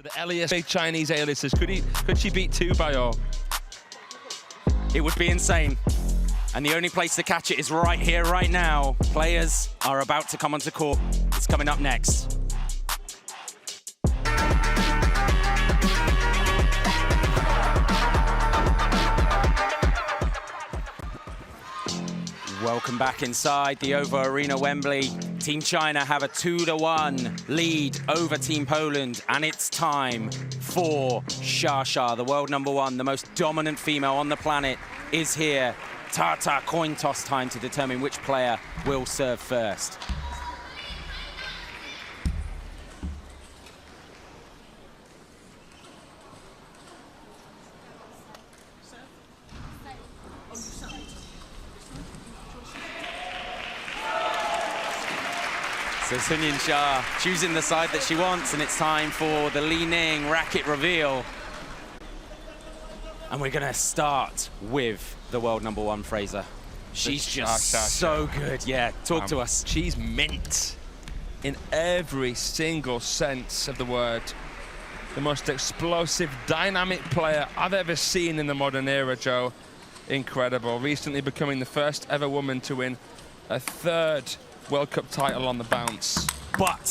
The Elias big Chinese A-listers. Could she beat 2 by all? It would be insane. And the only place to catch it is right here, right now. Players are about to come onto court. It's coming up next. Welcome back inside the OVO Arena, Wembley. Team China have a 2-1 lead over Team Poland, and it's time for Xia, the world #1, the most dominant female on the planet, is here. Ta-ta, coin toss time to determine which player will serve first. So Sunyin Xia choosing the side that she wants, and it's time for the leaning racket reveal. And we're gonna start with the world #1, Fraser. She's just so good. Yeah, talk to us. She's mint in every single sense of the word. The most explosive, dynamic player I've ever seen in the modern era, Joe. Incredible. Recently becoming the first ever woman to win a 3rd World Cup title on the bounce. But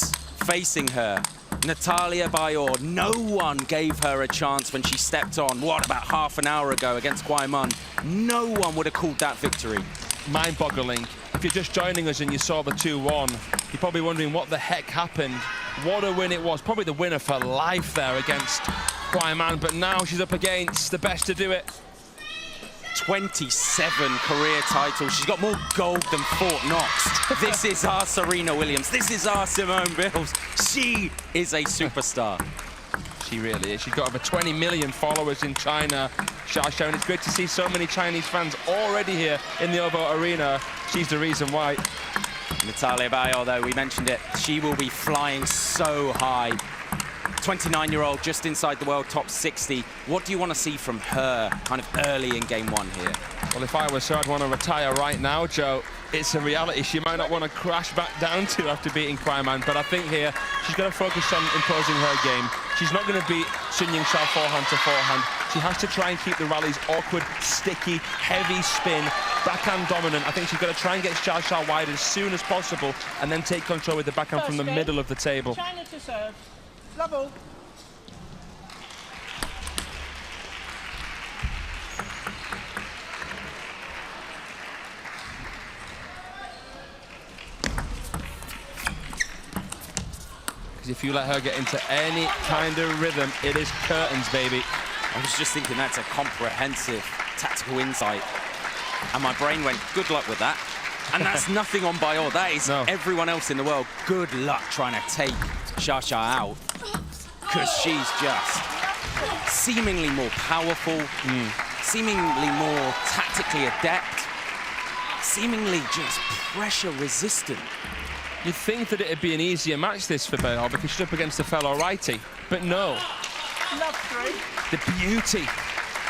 facing her, Natalia Bayor, no one gave her a chance when she stepped on, what, about half an hour ago against Kwai Mun. No one would have called that victory. Mind-boggling. If you're just joining us and you saw the 2-1, you're probably wondering what the heck happened. What a win it was. Probably the winner for life there against Kwai Mun, but now she's up against the best to do it. 27 career titles. She's got more gold than Fort Knox. This is our Serena Williams. This is our Simone Biles. She is a superstar. She really is. She's got over 20 million followers in China. Xia, and it's great to see so many Chinese fans already here in the OVO Arena. She's the reason why. Natalia Bayor, though, we mentioned it, she will be flying so high. 29-year-old, just inside the world top 60. What do you want to see from her kind of early in game 1 here? Well, if I was her, I'd want to retire right now, Joe. It's a reality she might not want to crash back down to after beating Kwai Mun, but I think here she's going to focus on imposing her game. She's not going to beat Sunyin Xia forehand to forehand. She has to try and keep the rallies awkward, sticky, heavy spin, backhand dominant. I think she's got to try and get Xia wide as soon as possible and then take control with the backhand from the middle of the table. China to serve. Level. Because if you let her get into any kind of rhythm, it is curtains, baby. I was just thinking that's a comprehensive tactical insight. And my brain went, good luck with that. And that's nothing on Bayor. That is everyone else in the world. Good luck trying to take Xia out. Because she's just seemingly more powerful, seemingly more tactically adept, seemingly just pressure resistant. You'd think that it'd be an easier match, this, for Bayor, because she's up against a fellow righty. But no. The beauty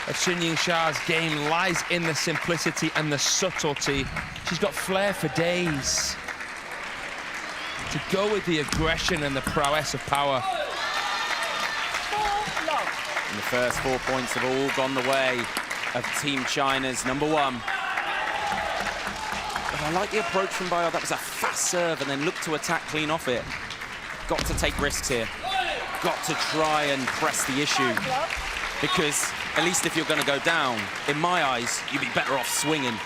of Sunyin Xia's game lies in the simplicity and the subtlety. She's got flair for days. To go with the aggression and the prowess of power. And the first 4 points have all gone the way of Team China's #1. But I like the approach from Bayor. That was a fast serve and then look to attack clean off it. Got to take risks here. Got to try and press the issue. Because at least if you're going to go down, in my eyes, you'd be better off swinging.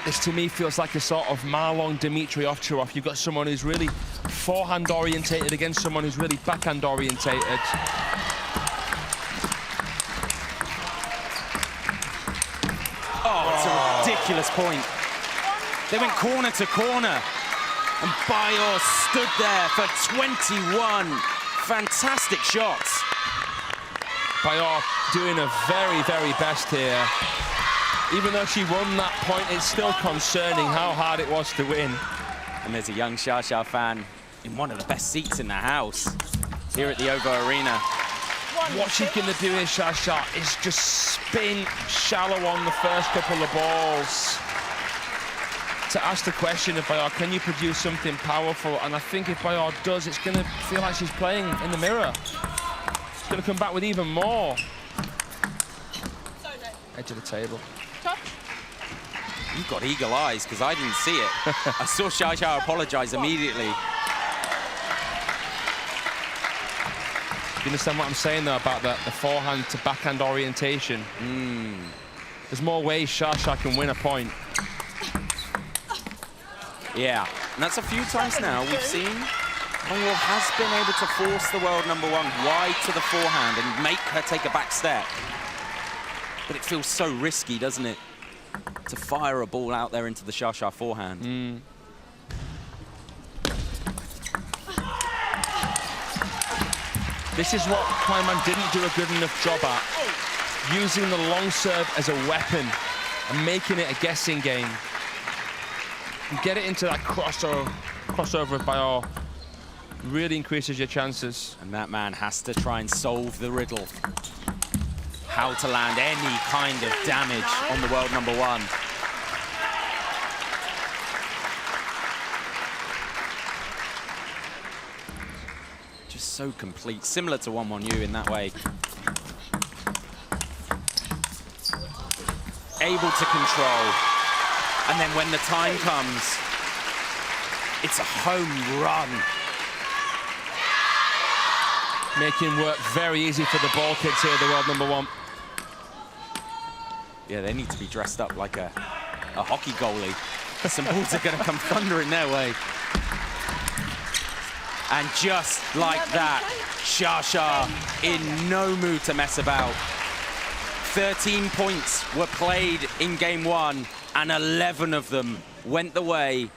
This to me feels like a sort of Marlon Dmitry Ovtcharov. You've got someone who's really forehand orientated against someone who's really backhand orientated. Oh, it's a ridiculous point. They went corner to corner, and Bayor stood there for 21 fantastic shots. Bayor doing her very, very best here. Even though she won that point, it's still concerning how hard it was to win. And there's a young Xia fan in one of the best seats in the house here at the OVO Arena. What she's going to do here, Xia, is just spin shallow on the first couple of balls. To ask the question of Bayor, can you produce something powerful? And I think if Bayor does, it's going to feel like she's playing in the mirror. going to come back with even more. Edge of the table. You've got eagle eyes, because I didn't see it. I saw Xia apologize immediately. You understand what I'm saying, though, about the forehand to backhand orientation? There's more ways Xia can win a point. Yeah, and that's a few times now we've seen Bayo has been able to force the world #1 wide to the forehand and make her take a back step. But it feels so risky, doesn't it? To fire a ball out there into the Xia forehand. This is what Kleiman didn't do a good enough job at. Using the long serve as a weapon and making it a guessing game. And get it into that crossover of Bayo. Really increases your chances. And that man has to try and solve the riddle. How to land any kind of damage on the world #1. Just so complete, similar to Won Yu in that way. Able to control. And then when the time comes, it's a home run. Making work very easy for the ball kids here, the world #1. Yeah, they need to be dressed up like a hockey goalie. Some balls are going to come thundering their way. And just like that, Xia in no mood to mess about. 13 points were played in game 1, and 11 of them went the way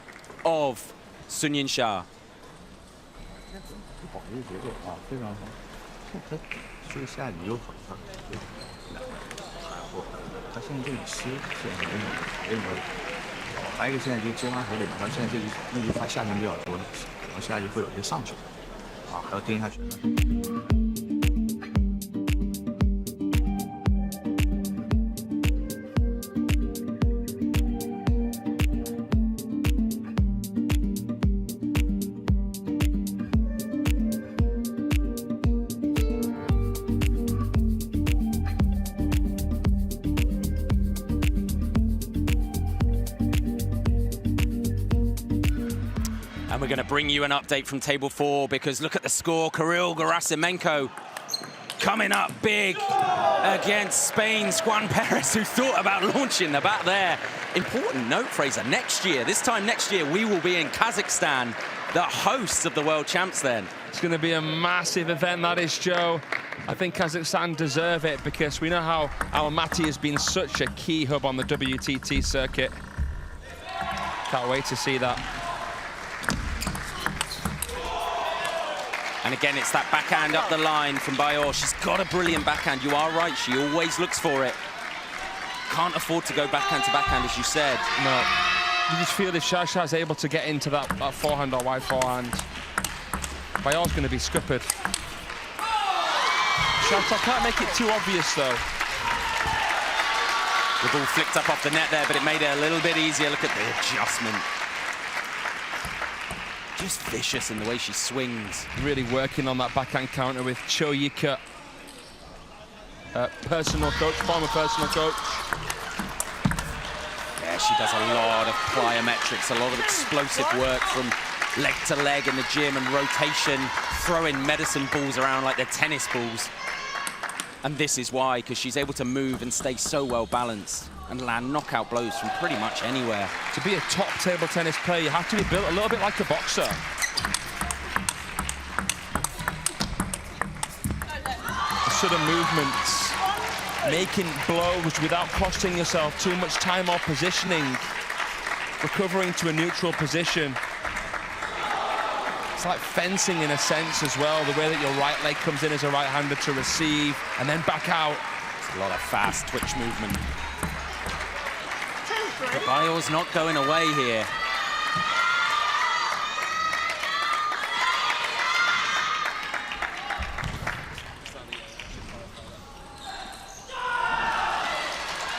of Sun Yin-Xia. 非常好。这个下雨又好，他现在这里湿，现在没什么。还有一个现在就接发手里嘛，他现在这一发下旋比较多，然后下去会有一些上球，还要盯下去。 And we're going to bring you an update from table 4 because look at the score. Kirill Gerasimenko coming up big against Spain's Juan Perez, who thought about launching the bat there. Important note, Fraser, next year, this time next year, we will be in Kazakhstan, the hosts of the World Champs then. It's going to be a massive event, that is, Joe. I think Kazakhstan deserve it because we know how Almaty has been such a key hub on the WTT circuit. Can't wait to see that. And again, it's that backhand up the line from Bayo. She's got a brilliant backhand. You are right, she always looks for it. Can't afford to go backhand to backhand, as you said. No. You just feel if Xia is able to get into that forehand or wide forehand, Bayo's going to be scuppered. Xia can't make it too obvious, though. The ball flicked up off the net there, but it made it a little bit easier. Look at the adjustment. Just vicious in the way she swings. Really working on that backhand counter with Cho Yika, personal coach, former personal coach. Yeah, she does a lot of plyometrics, a lot of explosive work from leg to leg in the gym and rotation, throwing medicine balls around like they're tennis balls. And this is why, because she's able to move and stay so well balanced and land knockout blows from pretty much anywhere. To be a top table tennis player, you have to be built a little bit like a boxer. The sort of movements, making blows without costing yourself too much time or positioning, recovering to a neutral position. It's like fencing in a sense as well, the way that your right leg comes in as a right-hander to receive and then back out. It's a lot of fast twitch movement. But Bayo's not going away here.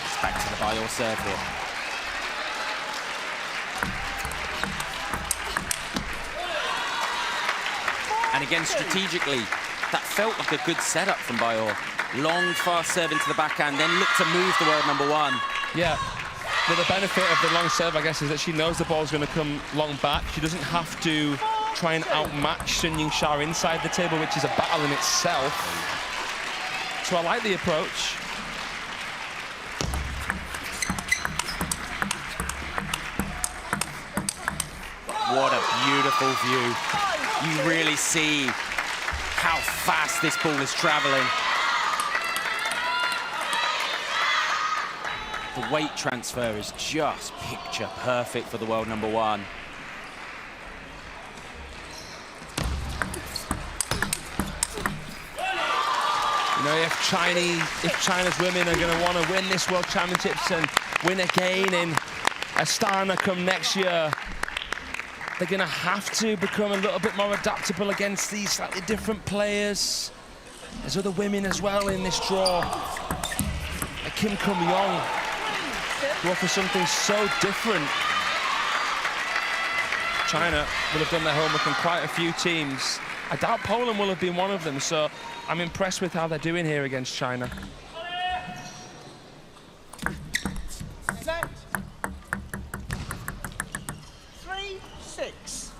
It's back to the Bayo serve here. And again, strategically, that felt like a good setup from Bayor. Long, fast serve into the backhand, then look to move the world number one. Yeah, but the benefit of the long serve, I guess, is that she knows the ball's going to come long back. She doesn't have to try and outmatch Sun Ying-sha inside the table, which is a battle in itself. So I like the approach. What a beautiful view. You really see how fast this ball is traveling. The weight transfer is just picture perfect for the world number one. You know, if China's women are going to want to win this World Championships and win again in Astana come next year, they're going to have to become a little bit more adaptable against these slightly different players. There's other women as well in this draw, like Kim Kum-yong, who offer something so different. China will have done their homework on quite a few teams. I doubt Poland will have been one of them, so I'm impressed with how they're doing here against China. Set. 3-6.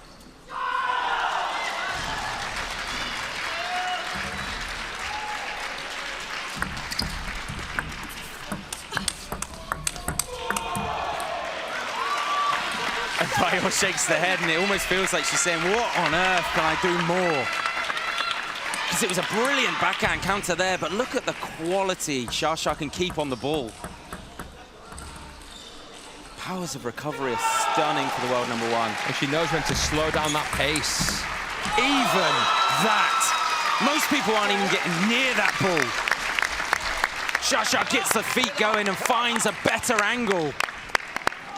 And Bayor shakes the head, and it almost feels like she's saying, what on earth can I do more? Because it was a brilliant backhand counter there, but look at the quality Xia can keep on the ball. Powers of recovery are stunning for the world number one. And she knows when to slow down that pace. Even that. Most people aren't even getting near that ball. Xia gets the feet going and finds a better angle.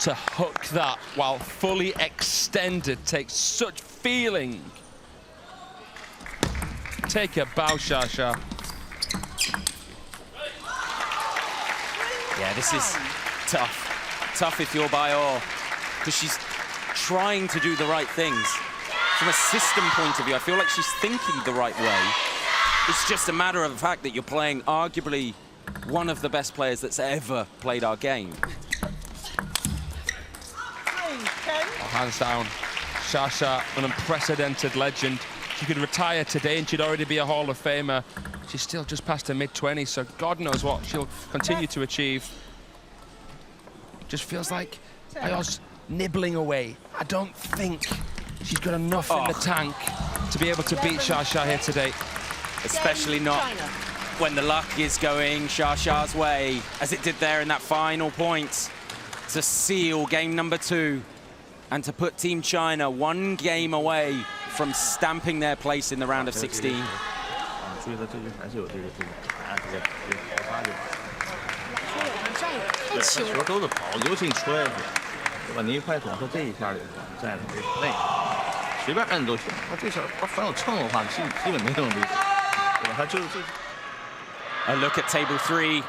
To hook that while fully extended takes such feeling. Take a bow, Xia. Yeah, this is tough. Tough if you're Bayor, because she's trying to do the right things. From a system point of view, I feel like she's thinking the right way. It's just a matter of the fact that you're playing arguably one of the best players that's ever played our game. Hands down. Xia, an unprecedented legend. She could retire today and she'd already be a Hall of Famer. She's still just past her mid-20s, so God knows what she'll continue to achieve. Just feels like Bayor's nibbling away. I don't think she's got enough in the tank to be able to beat Xia here today. Especially not when the luck is going Xia's way, as it did there in that final point, to seal game number 2 and to put Team China one game away from stamping their place in the round of 16. A look at table 3.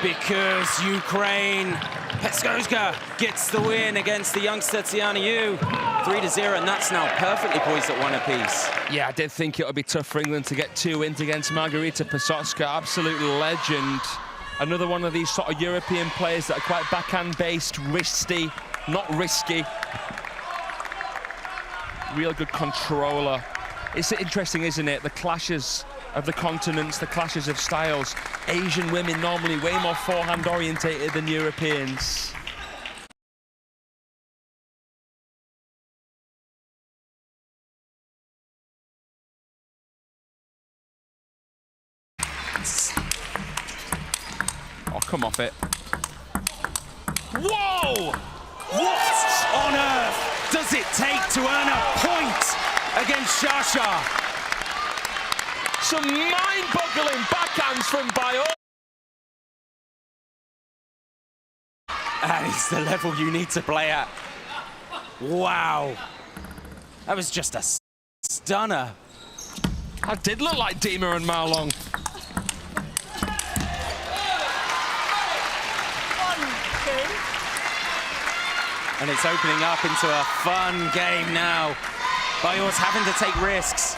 Because Ukraine, Petskoska gets the win against the youngster Tiana Yu. 3-0, and that's now perfectly poised at 1 apiece. Yeah, I did think it would be tough for England to get 2 wins against Margarita Pesotska, absolute legend. Another one of these sort of European players that are quite backhand-based, risky, not risky. Real good controller. It's interesting, isn't it? The clashes of the continents, the clashes of styles. Asian women normally way more forehand orientated than Europeans. Oh, come off it. Whoa! What on earth does it take to earn a point against Xia? Some mind-boggling backhands from Bayor. That is the level you need to play at. Wow. That was just a stunner. That did look like Dima and Maolong. And it's opening up into a fun game now. Bayor's having to take risks.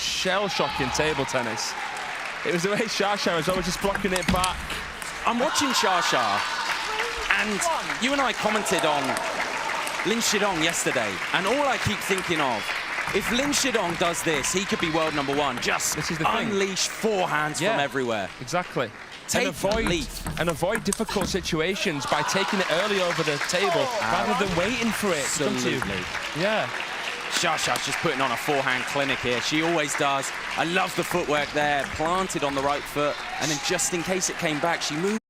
shell-shock in table tennis. It was the way Xia was always just blocking it back. I'm watching Xia, and you and I commented on Lin Shidong yesterday, and all I keep thinking of, if Lin Shidong does this, he could be world #1. Just unleash forehands from everywhere. Exactly. Take and avoid difficult situations by taking it early over the table rather than waiting for it. Absolutely. Yeah. Xia's just putting on a forehand clinic here. She always does. I love the footwork there, planted on the right foot, and then just in case it came back, she moved.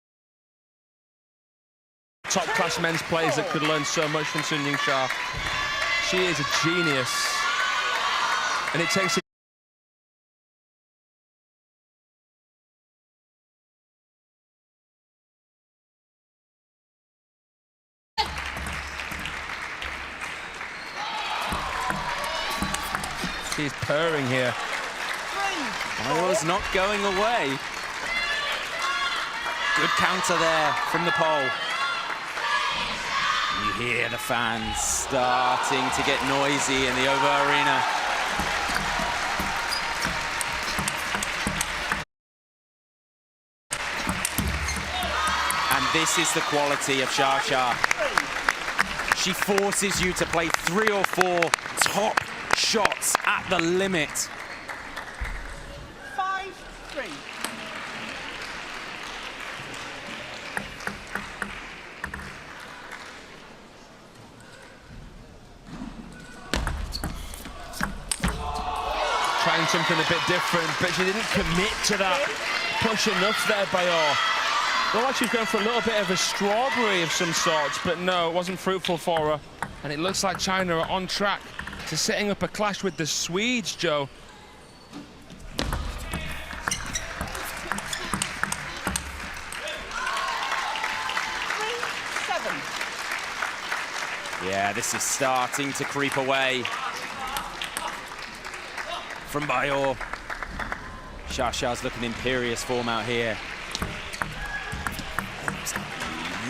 Top-class men's players that could learn so much from Sun Ying-Xia. She is a genius. And it takes a She's purring here. Bayo's not going away. Good counter there from the pole. You hear the fans starting to get noisy in the Oval Arena. And this is the quality of Xia. She forces you to play 3 or 4 top shots at the limit. 5-3. Trying something a bit different, but she didn't commit to that push enough there, Bayo. Looked like she was going for a little bit of a strawberry of some sorts, but no, it wasn't fruitful for her. And it looks like China are on track to setting up a clash with the Swedes, Joe. Yeah, this is starting to creep away from Bayo. Xia's looking imperious form out here.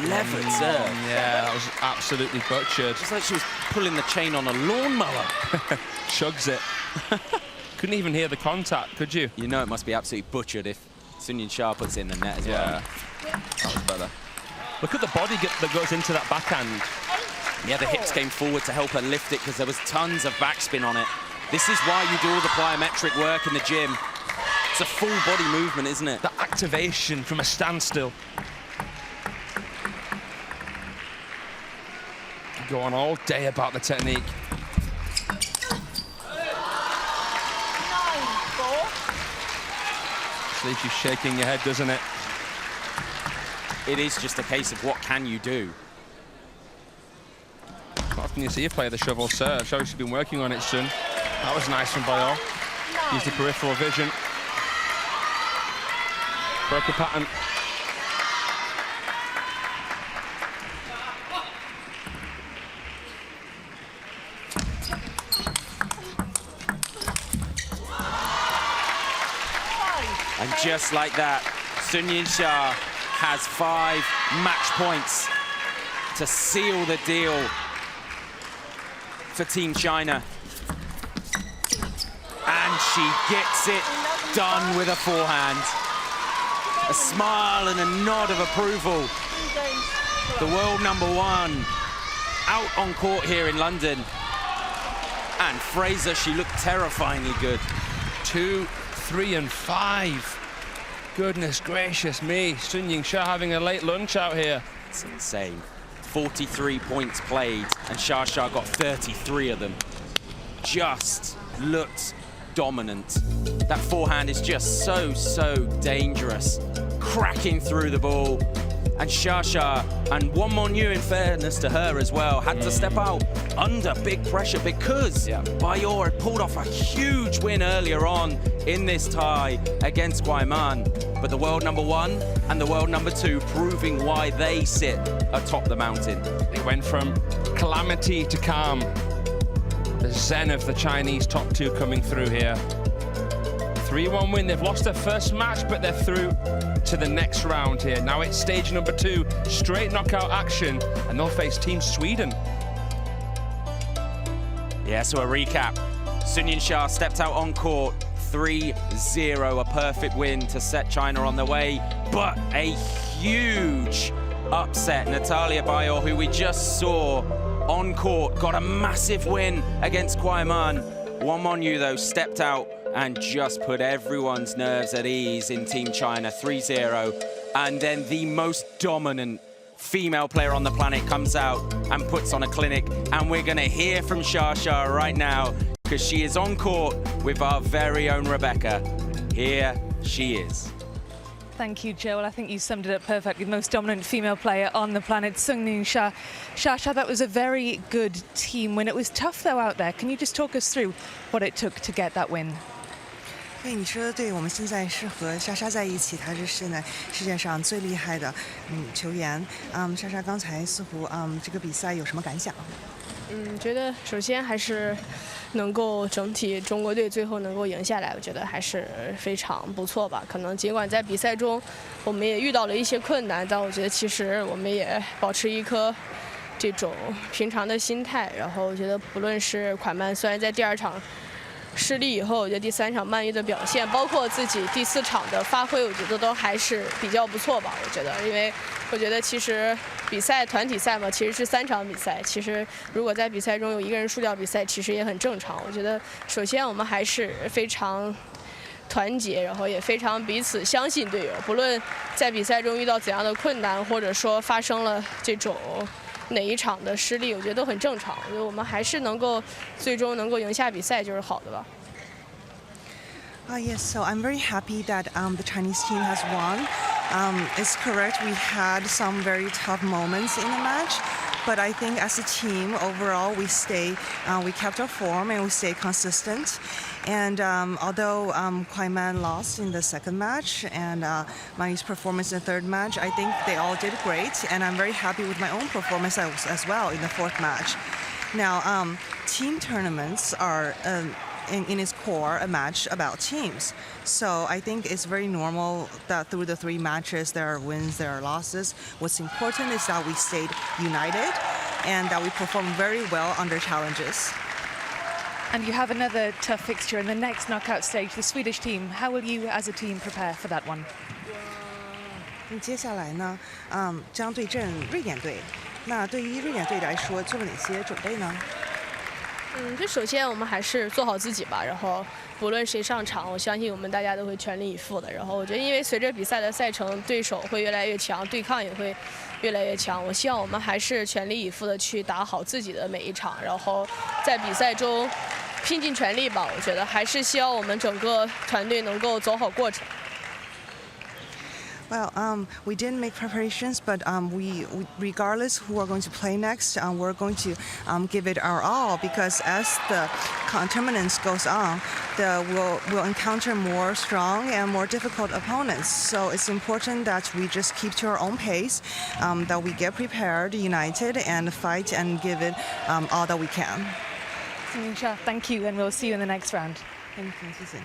Levered serve. Yeah, that was absolutely butchered. It's like she was pulling the chain on a lawnmower. Chugs it. Couldn't even hear the contact, could you? You know it must be absolutely butchered if Sun Ying-Xia puts it in the net as well. That was better. Look at the body that goes into that backhand. Yeah, the hips came forward to help her lift it because there was tons of backspin on it. This is why you do all the plyometric work in the gym. It's a full body movement, isn't it? The activation from a standstill. Go on all day about the technique. 9-4. Just leaves you shaking your head, doesn't it? It is just a case of what can you do. Not often you see a player the shovel serve. Shows she's been working on it soon. That was nice from Bayo. Used the peripheral vision. Broke a pattern. And just like that, Sun Ying-Xia has 5 match points to seal the deal for Team China. And she gets it done with a forehand. A smile and a nod of approval. The world #1 out on court here in London. And Fraser, she looked terrifyingly good. 2, 3, and 5. Goodness gracious me. Sun Ying-Xia having a late lunch out here. It's insane. 43 points played, and Xia got 33 of them. Just looked dominant. That forehand is just so dangerous. Cracking through the ball. And Xia, and Won Mon-yu, in fairness to her as well, had to step out under big pressure because Bayo had pulled off a huge win earlier on in this tie against Guaiman. But the world #1 and the world #2 proving why they sit atop the mountain. They went from calamity to calm. The zen of the Chinese top 2 coming through here. 3-1 win. They've lost their first match, but they're through to the next round here. Now it's stage #2, straight knockout action, and they'll face Team Sweden. Yeah, so a recap. Sun Ying-Xia stepped out on court, 3-0, a perfect win to set China on the way, but a huge upset. Natalia Bayor, who we just saw on court, got a massive win against Kwai Man. Wang Monyu, though, stepped out and just put everyone's nerves at ease in Team China, 3-0. And then the most dominant female player on the planet comes out and puts on a clinic. And we're going to hear from Xia right now, because she is on court with our very own Rebecca. Here she is. Thank you, Joel. I think you summed it up perfectly. The most dominant female player on the planet, Seungneun Xia. Xia, that was a very good team win. It was tough, though, out there. Can you just talk us through what it took to get that win? 对，你说的对，我们现在是和莎莎在一起，她是现在世界上最厉害的球员。莎莎刚才似乎这个比赛有什么感想？觉得首先还是能够整体中国队最后能够赢下来，我觉得还是非常不错吧。可能尽管在比赛中我们也遇到了一些困难，但我觉得其实我们也保持一颗这种平常的心态。然后我觉得不论是蒯曼，虽然在第2场失利以后，我觉得第3场曼玉的表现，包括自己第4场的发挥，我觉得都还是比较不错吧。我觉得，因为我觉得其实比赛团体赛嘛，其实是3场比赛。其实如果在比赛中有一个人输掉比赛，其实也很正常。我觉得首先我们还是非常团结，然后也非常彼此相信队友。不论在比赛中遇到怎样的困难，或者说发生了这种哪一场的失利，我觉得都很正常。我觉得我们还是能够最终能够赢下比赛就是好的吧。Yes, so I'm very happy that the Chinese team has won. It's correct, we had some very tough moments in the match, but I think as a team overall we kept our form and we stayed consistent. And although Kwai Man lost in the 2nd match and Mayu's performance in the 3rd match, I think they all did great, and I'm very happy with my own performance as well in the 4th match. Now, team tournaments are in its core a match about teams. So I think it's very normal that through the 3 matches there are wins, there are losses. What's important is that we stayed united and that we performed very well under challenges. And you have another tough fixture in the next knockout stage, the Swedish team. How will you as a team prepare for that one? 接下来呢，将对阵瑞典队。那对于瑞典队来说，做了哪些准备呢？就首先我们还是做好自己吧，然后不论谁上场，我相信我们大家都会全力以赴的。然后我觉得，因为随着比赛的赛程，对手会越来越强，对抗也会越来越强。我希望我们还是全力以赴的去打好自己的每一场，然后在比赛中拼尽全力吧。我觉得还是希望我们整个团队能够走好过程。Well, we didn't make preparations, but we regardless who are going to play next, we're going to give it our all, because as the tournament goes on, we'll encounter more strong and more difficult opponents. So it's important that we just keep to our own pace, that we get prepared, united, and fight and give it all that we can. Thank you, and we'll see you in the next round. Thank you.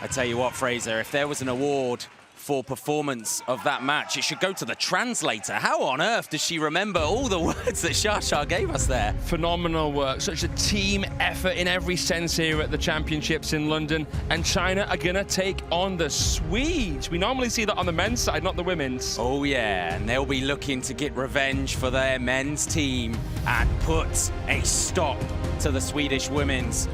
I tell you what, Fraser, if there was an award for performance of that match, it should go to the translator. How on earth does she remember all the words that Xia gave us there? Phenomenal work. Such a team effort in every sense here at the championships in London. And China are going to take on the Swedes. We normally see that on the men's side, not the women's. Oh, yeah. And they'll be looking to get revenge for their men's team and put a stop to the Swedish women's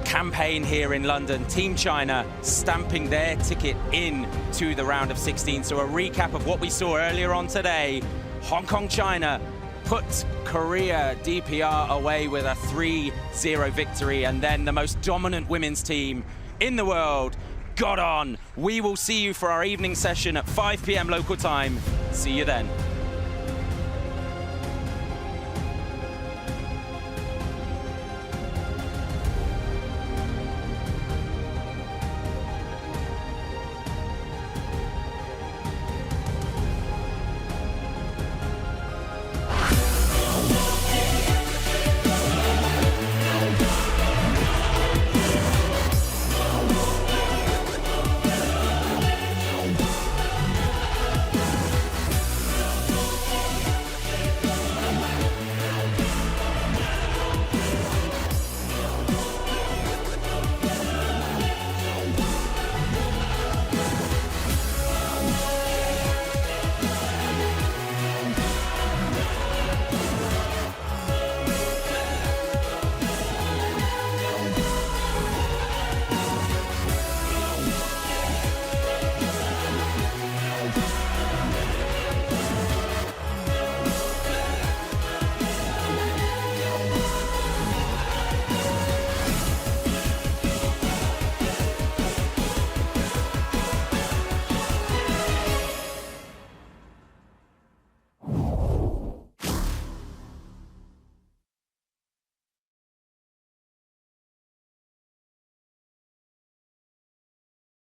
campaign here in London. Team China stamping their ticket in to the round of 16. So a recap of what we saw earlier on today. Hong Kong, China put Korea DPR away with a 3-0 victory, and then the most dominant women's team in the world got on. We will see you for our evening session at 5 p.m. local time. See you then.